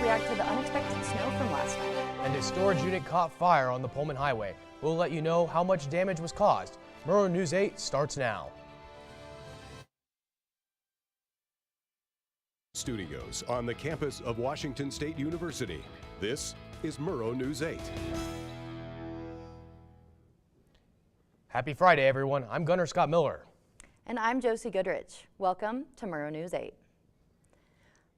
react to the unexpected snow from last night. And a storage unit caught fire on the Pullman Highway. We'll let you know how much damage was caused. Murrow News 8 starts now. Studios on the campus of Washington State University. This is Murrow News 8. Happy Friday, everyone. I'm Gunner Scott Miller. And I'm Josie Goodrich. Welcome to Murrow News 8.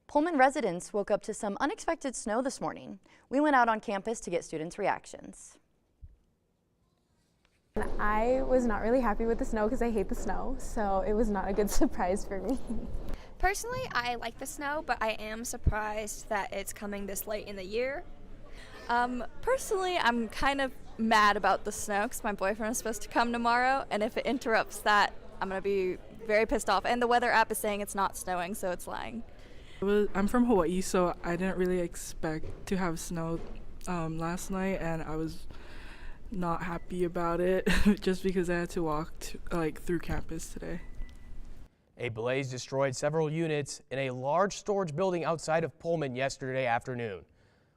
Pullman residents woke up to some unexpected snow this morning. We went out on campus to get students' reactions. I was not really happy with the snow because I hate the snow, so it was not a good surprise for me. Personally, I like the snow, but I am surprised that it's coming this late in the year. Personally, I'm kind of mad about the snow because my boyfriend is supposed to come tomorrow, and if it interrupts that, I'm going to be very pissed off. And the weather app is saying it's not snowing, so it's lying. I'm from Hawaii, so I didn't really expect to have snow last night, and I was not happy about it just because I had to walk through campus today. A blaze destroyed several units in a large storage building outside of Pullman yesterday afternoon.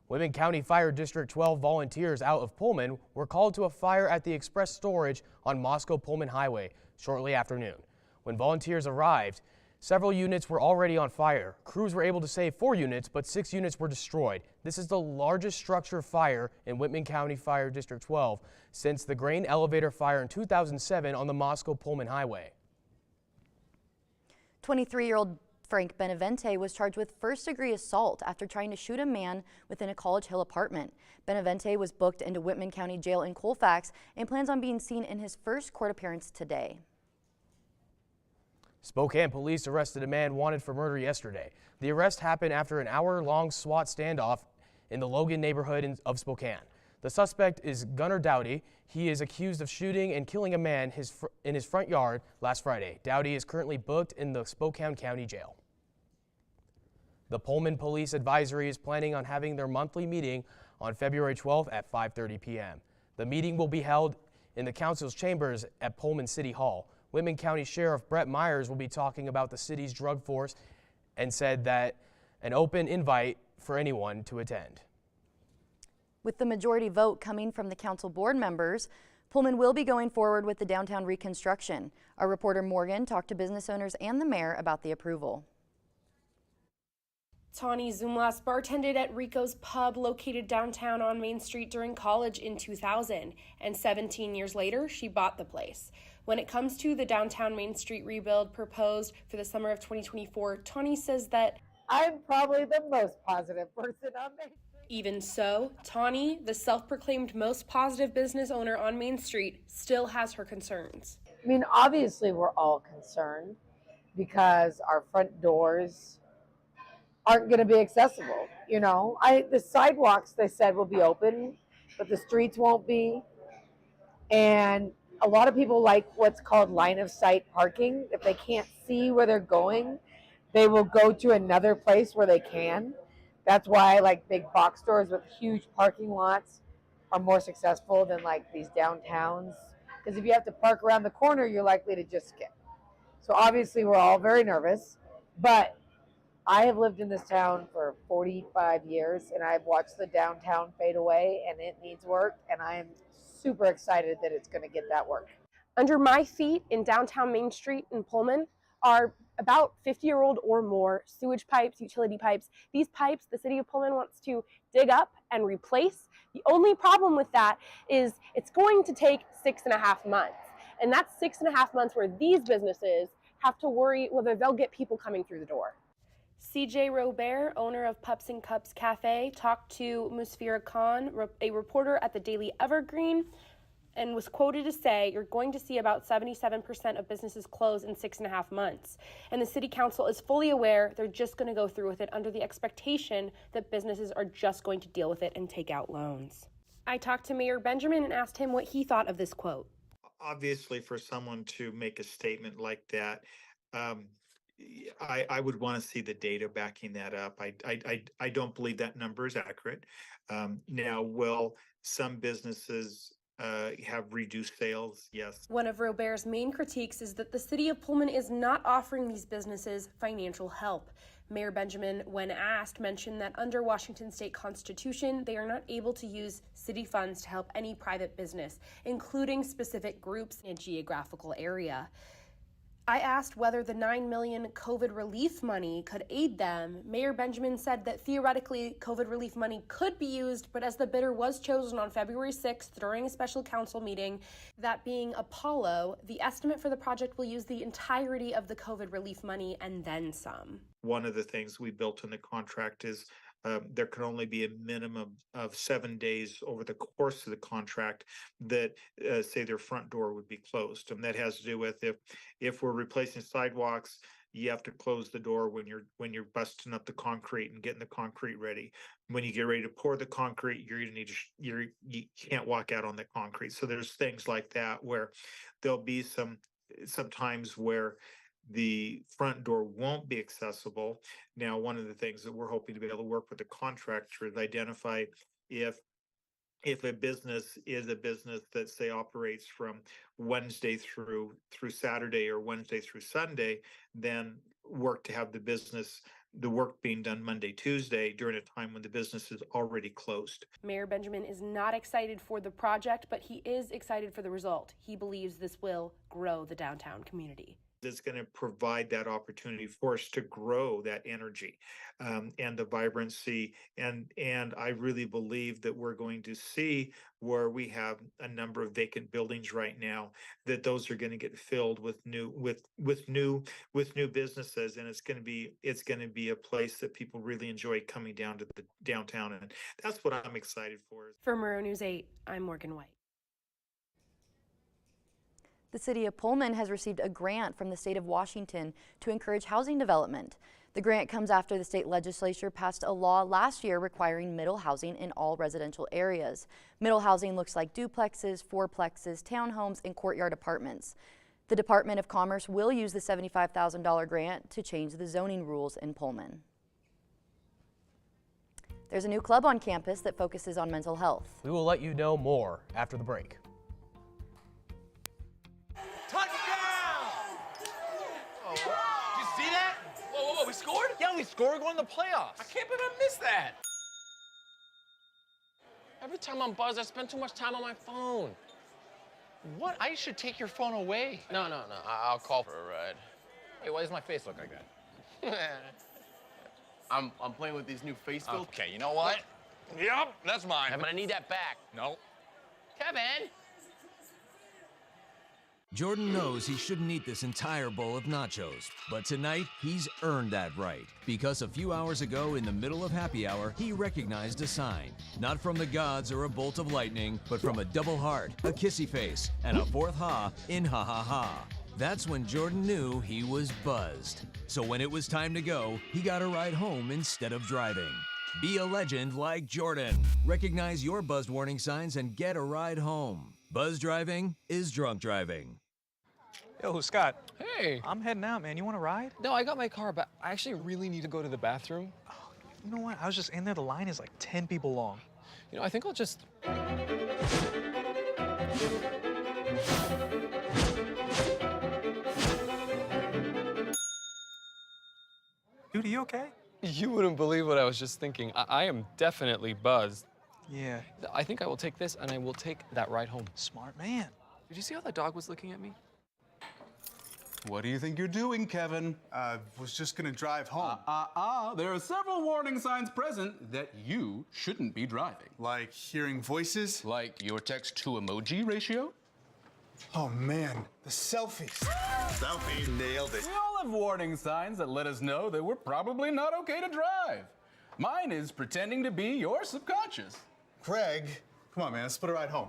Whitman County Fire District 12 volunteers out of Pullman were called to a fire at the Express Storage on Moscow-Pullman Highway shortly after noon. When volunteers arrived, several units were already on fire. Crews were able to save 4 units, but 6 units were destroyed. This is the largest structure fire in Whitman County Fire District 12 since the grain elevator fire in 2007 on the Moscow-Pullman Highway. 23-year-old Frank Benavente was charged with first-degree assault after trying to shoot a man within a College Hill apartment. Benavente was booked into Whitman County Jail in Colfax and plans on being seen in his first court appearance today. Spokane police arrested a man wanted for murder yesterday. The arrest happened after an hour-long SWAT standoff in the Logan neighborhood of Spokane. The suspect is Gunnar Dowdy. He is accused of shooting and killing a man in his front yard last Friday. Dowdy is currently booked in the Spokane County Jail. The Pullman Police Advisory is planning on having their monthly meeting on February 12th at 5:30 p.m. The meeting will be held in the council's chambers at Pullman City Hall. Whitman County Sheriff Brett Myers will be talking about the city's drug force and said that an open invite for anyone to attend. With the majority vote coming from the council board members, Pullman will be going forward with the downtown reconstruction. Our reporter Morgan talked to business owners and the mayor about the approval. Tawny Zumlas bartended at Rico's Pub located downtown on Main Street during college in 2000, and 17 years later, she bought the place. When it comes to the downtown Main Street rebuild proposed for the summer of 2024, Tawny says that I'm probably the most positive person on Main Street. Even so, Tawny, the self-proclaimed most positive business owner on Main Street, still has her concerns. I mean, obviously we're all concerned because our front doors aren't going to be accessible. You know, the sidewalks, they said, will be open, but the streets won't be. And a lot of people like what's called line of sight parking. If they can't see where they're going, they will go to another place where they can. That's why like big box stores with huge parking lots are more successful than like these downtowns. Because if you have to park around the corner, you're likely to just skip. So obviously we're all very nervous, but I have lived in this town for 45 years and I've watched the downtown fade away and it needs work, and I am super excited that it's going to get that work. Under my feet in downtown Main Street in Pullman are about 50-year-old or more sewage pipes, utility pipes. These pipes the city of Pullman wants to dig up and replace. The only problem with that is it's going to take 6.5 months. And that's 6.5 months where these businesses have to worry whether they'll get people coming through the door. CJ Robert, owner of Pups and Cups Cafe, talked to Musfira Khan, a reporter at the Daily Evergreen, and was quoted to say, you're going to see about 77% of businesses close in 6.5 months. And the city council is fully aware they're just going to go through with it under the expectation that businesses are just going to deal with it and take out loans. I talked to Mayor Benjamin and asked him what he thought of this quote. Obviously, for someone to make a statement like that, I would want to see the data backing that up. I don't believe that number is accurate. Now, will some businesses have reduced sales, yes. One of Robert's main critiques is that the city of Pullman is not offering these businesses financial help. Mayor Benjamin, when asked, mentioned that under Washington state constitution, they are not able to use city funds to help any private business, including specific groups in a geographical area. I asked whether the $9 million COVID relief money could aid them. Mayor Benjamin said that theoretically COVID relief money could be used, but as the bidder was chosen on February 6th during a special council meeting, that being Apollo, the estimate for the project will use the entirety of the COVID relief money and then some. One of the things we built in the contract is there can only be a minimum of 7 days over the course of the contract that say their front door would be closed. And that has to do with if we're replacing sidewalks, you have to close the door when you're busting up the concrete and getting the concrete ready. When you get ready to pour the concrete, you're gonna need to you can't walk out on the concrete. So there's things like that where there'll be some times where the front door won't be accessible. Now, one of the things that we're hoping to be able to work with the contractor is identify if a business is a business that say operates from Wednesday through Saturday or Wednesday through Sunday, then work to have the work being done Monday, Tuesday during a time when the business is already closed. Mayor Benjamin is not excited for the project, but he is excited for the result. He believes this will grow the downtown community. It's going to provide that opportunity for us to grow that energy and the vibrancy. And I really believe that we're going to see where we have a number of vacant buildings right now, that those are going to get filled with new businesses. And it's going to be a place that people really enjoy coming down to the downtown. And that's what I'm excited for. For Murrow News 8, I'm Morgan White. The city of Pullman has received a grant from the state of Washington to encourage housing development. The grant comes after the state legislature passed a law last year requiring middle housing in all residential areas. Middle housing looks like duplexes, fourplexes, townhomes, and courtyard apartments. The Department of Commerce will use the $75,000 grant to change the zoning rules in Pullman. There's a new club on campus that focuses on mental health. We will let you know more after the break. We scored? Yeah, we scored going to the playoffs. I can't believe I missed that. Every time I'm buzzed, I spend too much time on my phone. What? I should take your phone away. No. I'll call for a ride. Hey, why does my face look like that? I'm playing with these new face filters. Okay, you know what? Yep, that's mine. I'm gonna need that back. No. Kevin! Jordan knows he shouldn't eat this entire bowl of nachos, but tonight he's earned that right because a few hours ago in the middle of happy hour, he recognized a sign. Not from the gods or a bolt of lightning, but from a double heart, a kissy face, and a fourth ha in ha ha ha. That's when Jordan knew he was buzzed. So when it was time to go, he got a ride home instead of driving. Be a legend like Jordan. Recognize your buzzed warning signs and get a ride home. Buzz driving is drunk driving. Yo, Scott. Hey. I'm heading out, man. You want to ride? No, I got my car, but I actually really need to go to the bathroom. Oh, you know what? I was just in there. The line is like 10 people long. You know, I think I'll just... Dude, are you okay? You wouldn't believe what I was just thinking. I am definitely buzzed. Yeah. I think I will take this, and I will take that ride home. Smart man. Did you see how that dog was looking at me? What do you think you're doing, Kevin? Was just gonna drive home. There are several warning signs present that you shouldn't be driving. Like hearing voices? Like your text-to-emoji ratio? Oh man, the selfies. Selfie, nailed it. We all have warning signs that let us know that we're probably not okay to drive. Mine is pretending to be your subconscious. Craig, come on man, let's split a ride home.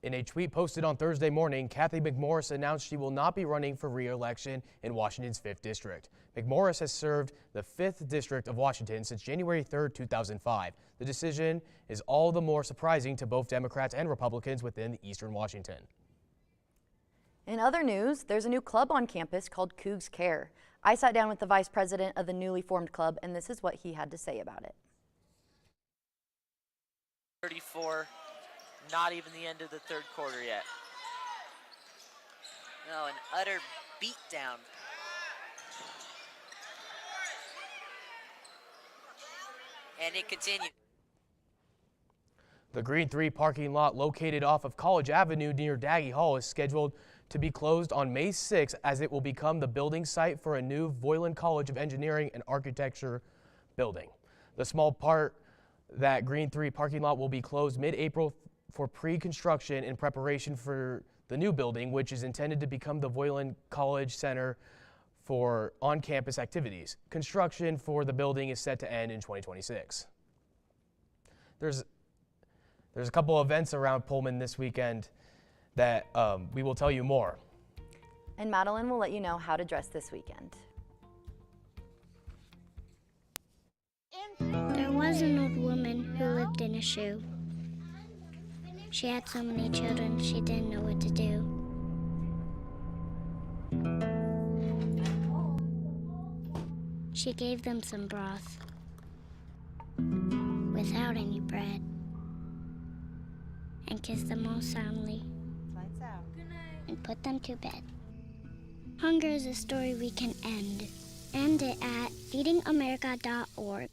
In a tweet posted on Thursday morning, Kathy McMorris announced she will not be running for re-election in Washington's 5th District. McMorris has served the 5th District of Washington since January 3rd, 2005. The decision is all the more surprising to both Democrats and Republicans within Eastern Washington. In other news, there's a new club on campus called Cougs Care. I sat down with the vice president of the newly formed club, and this is what he had to say about it. 34, not even the end of the third quarter yet. No, an utter beatdown. And it continued. The Green 3 parking lot located off of College Avenue near Daggy Hall is scheduled to be closed on May 6 as it will become the building site for a new Voiland College of Engineering and Architecture building. The small part that Green 3 parking lot will be closed mid-April for pre-construction in preparation for the new building, which is intended to become the Voiland College Center for on-campus activities. Construction for the building is set to end in 2026. There's a couple events around Pullman this weekend that we will tell you more. And Madeline will let you know how to dress this weekend. There was an old woman who lived in a shoe. She had so many children, she didn't know what to do. She gave them some broth without any bread and kissed them all soundly and put them to bed. Hunger is a story we can end. End it at feedingamerica.org.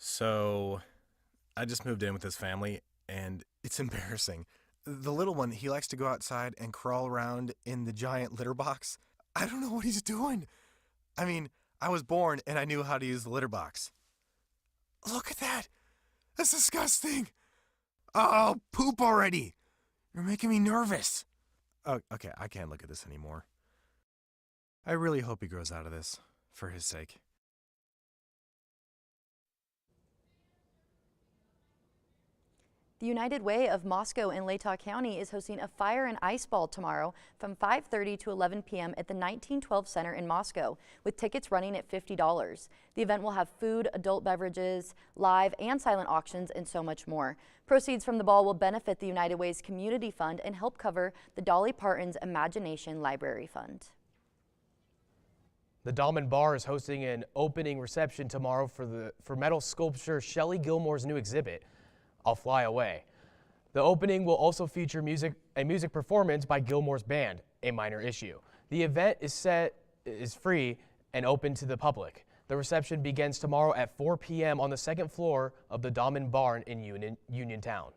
So, I just moved in with this family, and it's embarrassing. The little one, he likes to go outside and crawl around in the giant litter box. I don't know what he's doing. I mean, I was born and I knew how to use the litter box. Look at that! That's disgusting! Oh, poop already! You're making me nervous. Oh, okay, I can't look at this anymore. I really hope he grows out of this, for his sake. The United Way of Moscow in Latah County is hosting a fire and ice ball tomorrow from 5:30 to 11 p.m. at the 1912 Center in Moscow, with tickets running at $50. The event will have food, adult beverages, live and silent auctions, and so much more. Proceeds from the ball will benefit the United Way's Community Fund and help cover the Dolly Parton's Imagination Library Fund. The Dahlman Bar is hosting an opening reception tomorrow for metal sculptor Shelley Gilmore's new exhibit, I'll Fly Away. The opening will also feature a music performance by Gilmore's band, A Minor Issue. The event is free and open to the public. The reception begins tomorrow at 4 p.m. on the second floor of the Dahlman Barn in Uniontown.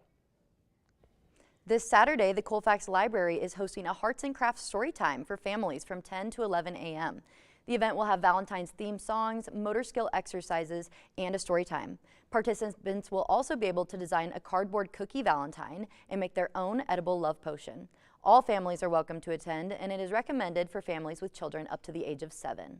This Saturday, the Colfax Library is hosting a Arts and Crafts story time for families from 10 to 11 a.m. The event will have Valentine's themed songs, motor skill exercises, and a story time. Participants will also be able to design a cardboard cookie Valentine and make their own edible love potion. All families are welcome to attend, and it is recommended for families with children up to the age of 7.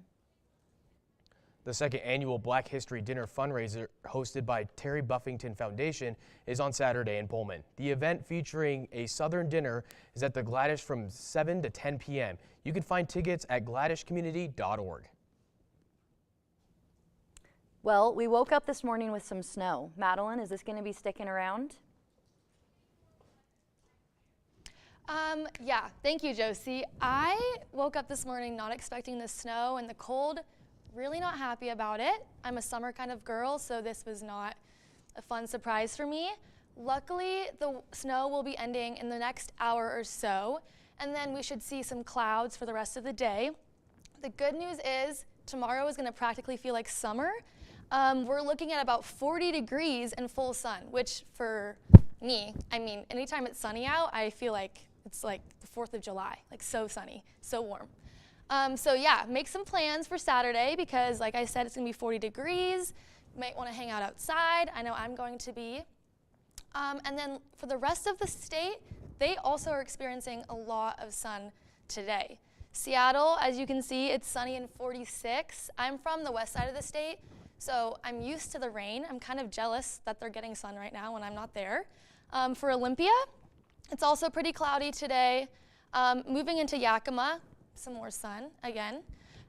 The second annual Black History Dinner fundraiser, hosted by Terry Buffington Foundation, is on Saturday in Pullman. The event, featuring a Southern dinner, is at the Gladish from 7 to 10 p.m. You can find tickets at gladishcommunity.org. Well, we woke up this morning with some snow. Madeline, is this going to be sticking around? Yeah, thank you, Josie. I woke up this morning not expecting the snow and the cold, really not happy about it. I'm a summer kind of girl, so this was not a fun surprise for me. Luckily, the snow will be ending in the next hour or so, and then we should see some clouds for the rest of the day. The good news is tomorrow is going to practically feel like summer. We're looking at about 40 degrees and full sun, which for me, I mean, anytime it's sunny out, I feel like it's like the 4th of July, like so sunny, so warm. So yeah, make some plans for Saturday because like I said, it's gonna be 40 degrees. You might wanna hang out outside. I know I'm going to be. And then for the rest of the state, they also are experiencing a lot of sun today. Seattle, as you can see, it's sunny and 46. I'm from the west side of the state, so I'm used to the rain. I'm kind of jealous that they're getting sun right now when I'm not there. For Olympia, it's also pretty cloudy today. Moving into Yakima, some more sun again.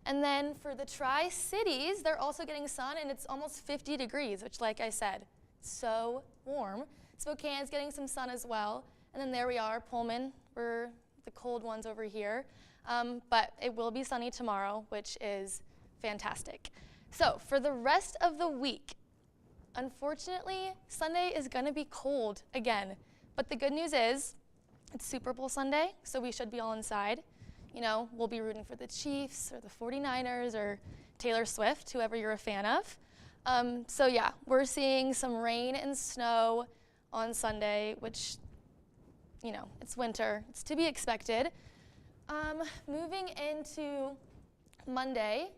And then for the Tri-Cities, they're also getting sun and it's almost 50 degrees, which like I said, so warm. Spokane's getting some sun as well. And then there we are, Pullman, we're the cold ones over here. But it will be sunny tomorrow, which is fantastic. So for the rest of the week, unfortunately, Sunday is gonna be cold again. But the good news is, it's Super Bowl Sunday, so we should be all inside. You know, we'll be rooting for the Chiefs or the 49ers or Taylor Swift, whoever you're a fan of. So yeah, we're seeing some rain and snow on Sunday, which, you know, it's winter, it's to be expected. Moving into Monday,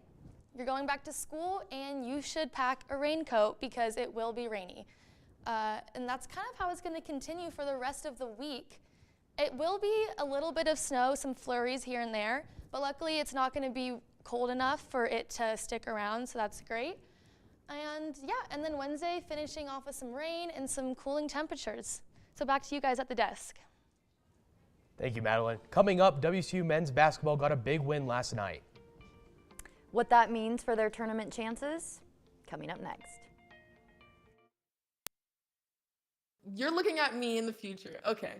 you're going back to school and you should pack a raincoat because it will be rainy. And that's kind of how it's going to continue for the rest of the week. It will be a little bit of snow, some flurries here and there, but luckily it's not going to be cold enough for it to stick around, so that's great. And yeah, and then Wednesday finishing off with some rain and some cooling temperatures. So back to you guys at the desk. Thank you, Madeline. Coming up, WSU men's basketball got a big win last night. What that means for their tournament chances, coming up next. You're looking at me in the future. Okay.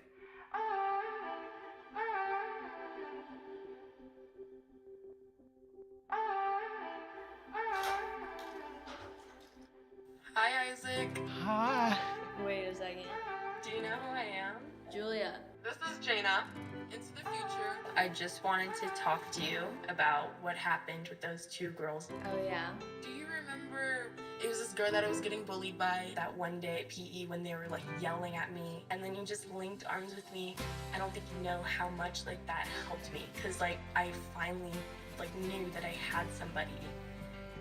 Hi, Isaac. Hi. Wait a second. Do you know who I am? Julia. This is Jaina. Into the future. I just wanted to talk to you about what happened with those two girls. Oh, yeah? Do you remember it was this girl that I was getting bullied by that one day at PE when they were like yelling at me, and then you just linked arms with me? I don't think you know how much like that helped me, because like I finally like knew that I had somebody.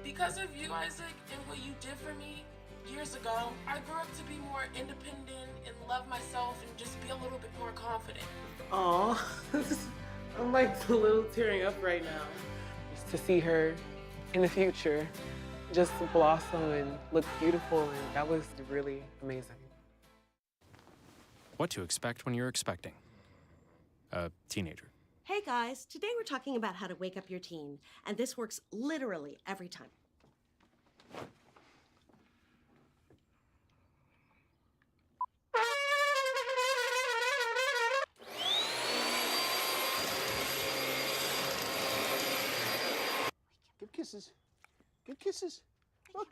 Because of you, Isaac, and what you did for me years ago, I grew up to be more independent and love myself and just be a little bit more confident. Aw, I'm like a little tearing up right now. Just to see her in the future just blossom and look beautiful, and that was really amazing. What to expect when you're expecting a teenager. Hey guys, today we're talking about how to wake up your teen, and this works literally every time. Give kisses. Give kisses. Look.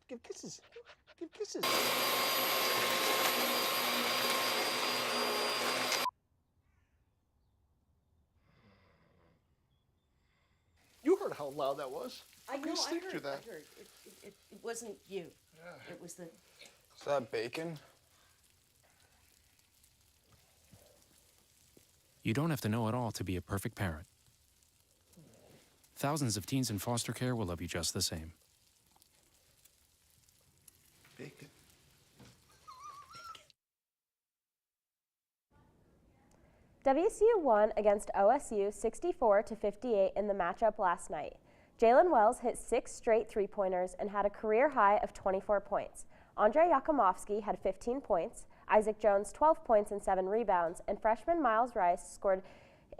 Give kisses. Give kisses. You heard how loud that was. I know, I heard that. I heard. It wasn't you. Yeah. It was the... Is that bacon? You don't have to know it all to be a perfect parent. Thousands of teens in foster care will love you just the same. Bacon. WSU won against OSU 64-58 in the matchup last night. Jalen Wells hit 6 straight three-pointers and had a career high of 24 points. Andre Yakumovsky had 15 points, Isaac Jones 12 points and 7 rebounds, and freshman Miles Rice scored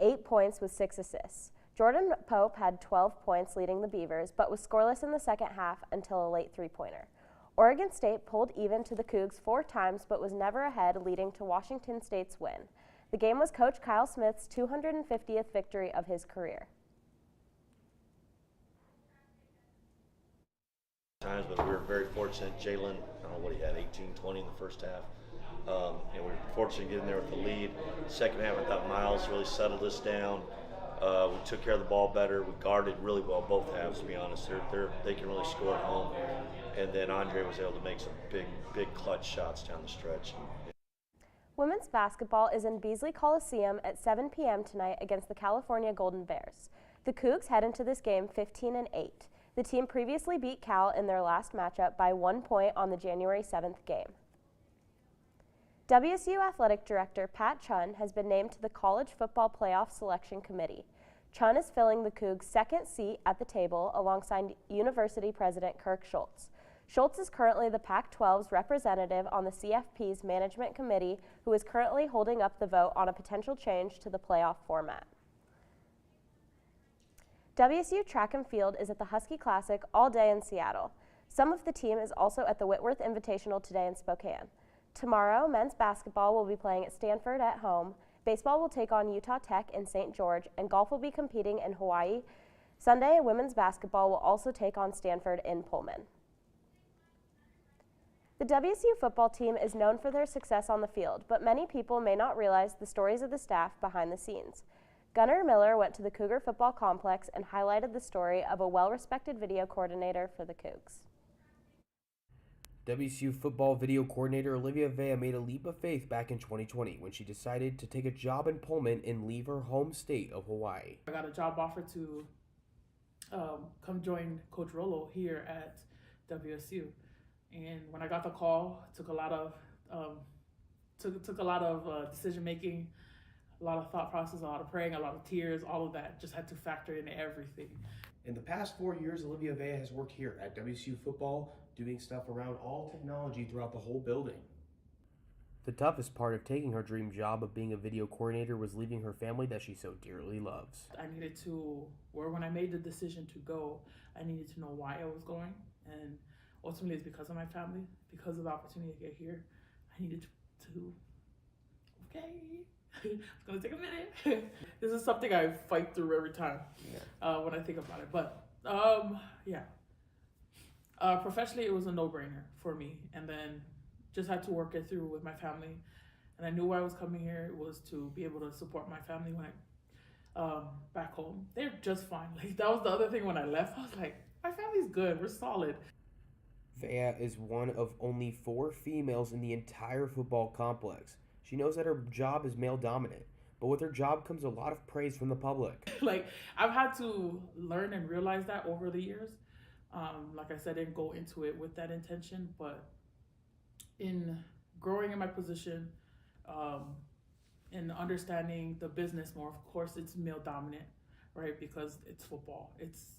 8 points with 6 assists. Jordan Pope had 12 points leading the Beavers, but was scoreless in the second half until a late three-pointer. Oregon State pulled even to the Cougs 4 times but was never ahead, leading to Washington State's win. The game was Coach Kyle Smith's 250th victory of his career. Times, but we were very fortunate. Jalen, I don't know what he had, 18, 20 in the first half. And we were fortunate getting there with the lead. Second half, I thought Miles really settled us down. We took care of the ball better. We guarded really well both halves, to be honest. They can really score at home. And then Andre was able to make some big clutch shots down the stretch. Women's basketball is in Beasley Coliseum at 7 p.m. tonight against the California Golden Bears. The Cougs head into this game 15-8. The team previously beat Cal in their last matchup by 1 point on the January 7th game. WSU Athletic Director Pat Chun has been named to the College Football Playoff Selection Committee. Chun is filling the Cougs' second seat at the table alongside University President Kirk Schultz. Schultz is currently the Pac-12's representative on the CFP's management committee, who is currently holding up the vote on a potential change to the playoff format. WSU Track and Field is at the Husky Classic all day in Seattle. Some of the team is also at the Whitworth Invitational today in Spokane. Tomorrow, men's basketball will be playing at Stanford at home, baseball will take on Utah Tech in St. George, and golf will be competing in Hawaii. Sunday, women's basketball will also take on Stanford in Pullman. The WSU football team is known for their success on the field, but many people may not realize the stories of the staff behind the scenes. Gunnar Miller went to the Cougar Football Complex and highlighted the story of a well-respected video coordinator for the Cougs. WSU football video coordinator Olivia Vea made a leap of faith back in 2020 when she decided to take a job in Pullman and leave her home state of Hawaii. I got a job offer to come join Coach Rollo here at WSU, and when I got the call, it took a lot of decision making, a lot of thought process, a lot of praying, a lot of tears, all of that just had to factor into everything. In the past 4 years, Olivia Vea has worked here at WSU football, doing stuff around all technology throughout the whole building. The toughest part of taking her dream job of being a video coordinator was leaving her family that she so dearly loves. I needed to, or when I made the decision to go, I needed to know why I was going, and ultimately it's because of my family, because of the opportunity to get here. I needed to okay, it's gonna take a minute. This is something I fight through every time when I think about it, but yeah. Professionally, it was a no-brainer for me, and then just had to work it through with my family. And I knew why I was coming here was to be able to support my family when I back home. They're just fine. Like, that was the other thing when I left. I was like, my family's good. We're solid. Vea is one of only 4 females in the entire football complex. She knows that her job is male-dominant, but with her job comes a lot of praise from the public. Like, I've had to learn and realize that over the years. Like I said, I didn't go into it with that intention, but in growing in my position, and understanding the business more, of course, it's male dominant, right? Because it's football. It's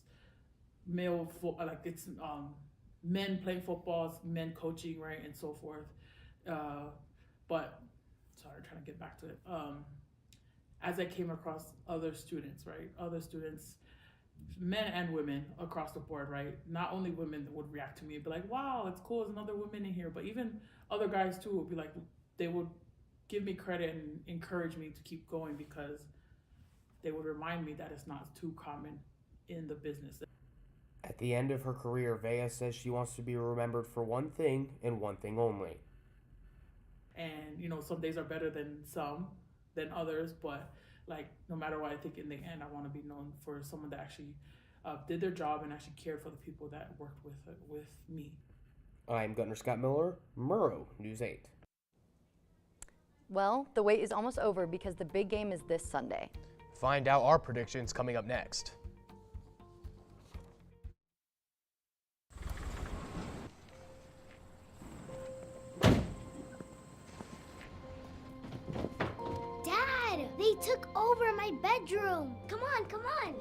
male, it's men playing football, it's men coaching, right? And so forth. But, sorry, trying to get back to it. As I came across other students, right? Other students, men and women across the board, right? Not only women that would react to me and be like, wow, it's cool, there's another woman in here, but even other guys too would be like, they would give me credit and encourage me to keep going because they would remind me that it's not too common in the business. At the end of her career, Vea says she wants to be remembered for one thing and one thing only. And, you know, some days are better than others, but like, no matter what, I think in the end, I want to be known for someone that actually did their job and actually cared for the people that worked with me. I'm Gunnar Scott Miller, Murrow, News 8. Well, the wait is almost over because the big game is this Sunday. Find out our predictions coming up next. They took over my bedroom. Come on, come on.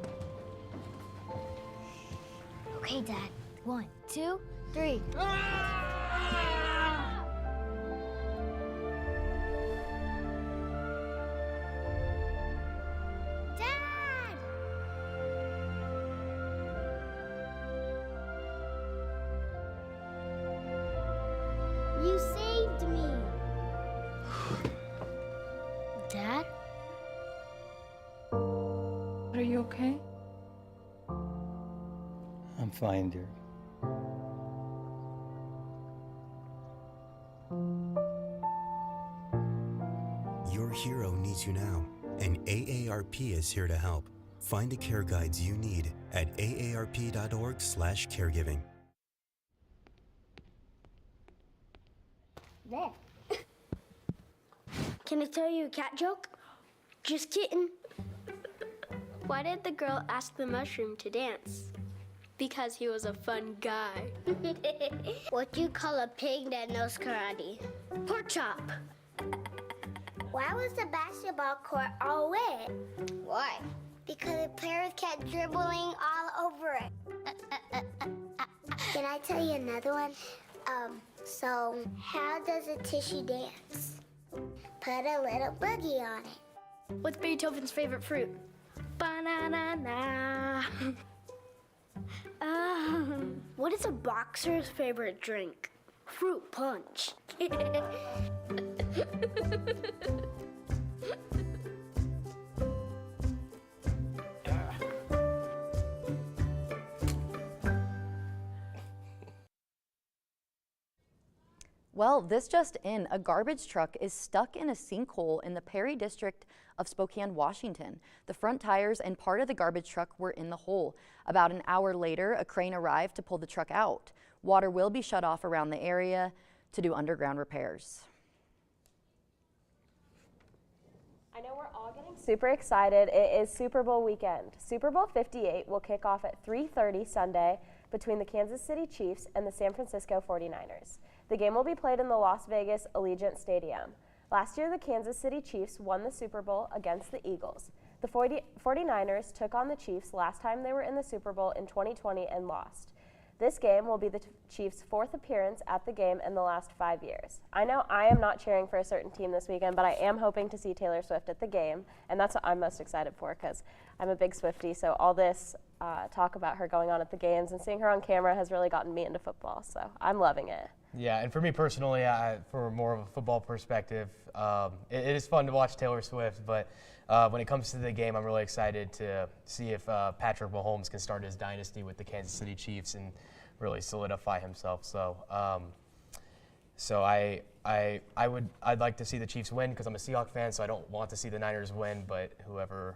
Okay, Dad. 1, 2, 3. Dad! You saved me. Dad? Are you okay? I'm fine, dear. Your hero needs you now, and AARP is here to help. Find the care guides you need at aarp.org/caregiving. There. Can I tell you a cat joke? Just kidding. Why did the girl ask the mushroom to dance? Because he was a fun guy. What do you call a pig that knows karate? Pork chop. Why was the basketball court all wet? Why? Because the players kept dribbling all over it. Can I tell you another one? So how does a tissue dance? Put a little boogie on it. What's Beethoven's favorite fruit? Banana. What is a boxer's favorite drink? Fruit punch. Well, this just in, a garbage truck is stuck in a sinkhole in the Perry district of Spokane, Washington. The front tires and part of the garbage truck were in the hole. About an hour later, a crane arrived to pull the truck out. Water will be shut off around the area to do underground repairs. I know we're all getting super excited. It is Super Bowl weekend. Super Bowl 58 will kick off at 3:30 Sunday between the Kansas City Chiefs and the San Francisco 49ers. The game will be played in the Las Vegas Allegiant Stadium. Last year, the Kansas City Chiefs won the Super Bowl against the Eagles. The 49ers took on the Chiefs last time they were in the Super Bowl in 2020 and lost. This game will be the Chiefs' fourth appearance at the game in the last 5 years. I know I am not cheering for a certain team this weekend, but I am hoping to see Taylor Swift at the game, and that's what I'm most excited for because I'm a big Swiftie, so all this talk about her going on at the games and seeing her on camera has really gotten me into football, so I'm loving it. Yeah, and for me personally, for more of a football perspective, it is fun to watch Taylor Swift, but when it comes to the game, I'm really excited to see if Patrick Mahomes can start his dynasty with the Kansas City Chiefs and really solidify himself. So, I'd like to see the Chiefs win because I'm a Seahawks fan, so I don't want to see the Niners win. But whoever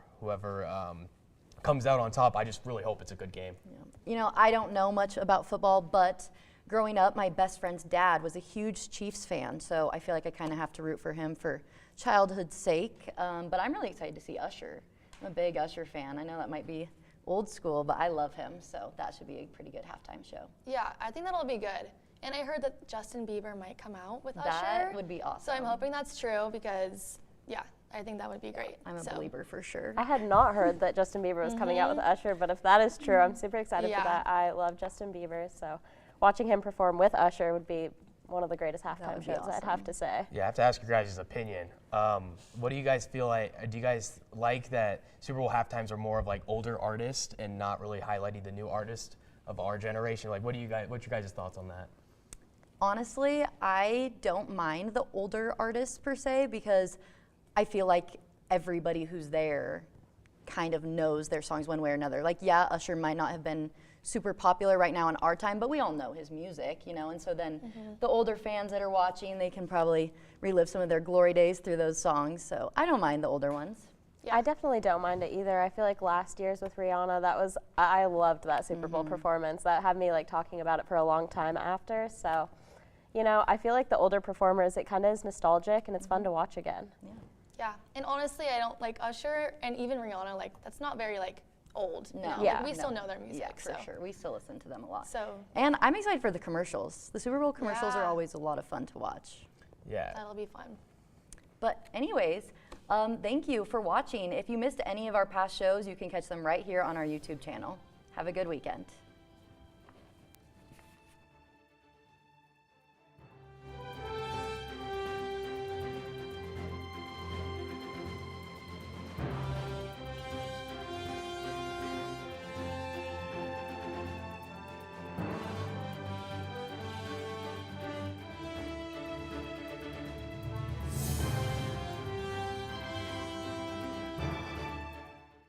comes out on top, I just really hope it's a good game. Yeah. You know, I don't know much about football, but growing up, my best friend's dad was a huge Chiefs fan, so I feel like I kind of have to root for him for childhood's sake. But I'm really excited to see Usher. I'm a big Usher fan. I know that might be old school, but I love him, so that should be a pretty good halftime show. Yeah, I think that'll be good. And I heard that Justin Bieber might come out with Usher. That would be awesome. So I'm hoping that's true because, yeah, I think that would be great. I'm a believer for sure. I had not heard that Justin Bieber was coming out with Usher, but if that is true, I'm super excited for that. I love Justin Bieber, so watching him perform with Usher would be one of the greatest halftime shows, I'd have to say. Yeah, I have to ask your guys' opinion. What do you guys feel like? Do you guys like that Super Bowl halftimes are more of like older artists and not really highlighting the new artists of our generation? Like, what's your guys' thoughts on that? Honestly, I don't mind the older artists per se because I feel like everybody who's there kind of knows their songs one way or another. Like, yeah, Usher might not have been super popular right now in our time, but we all know his music, you know, and so then the older fans that are watching, they can probably relive some of their glory days through those songs, so I don't mind the older ones. Yeah. I definitely don't mind it either. I feel like last year's with Rihanna, I loved that Super Bowl performance. That had me like talking about it for a long time after, so, you know, I feel like the older performers, it kind of is nostalgic and it's fun to watch again. Yeah, and honestly, I don't like Usher and even Rihanna, like, that's not very, like, old. No. You know? Yeah. Like, we still know their music. Yeah, for sure. We still listen to them a lot. So. And I'm excited for the commercials. The Super Bowl commercials are always a lot of fun to watch. Yeah. That'll be fun. But anyways, thank you for watching. If you missed any of our past shows, you can catch them right here on our YouTube channel. Have a good weekend.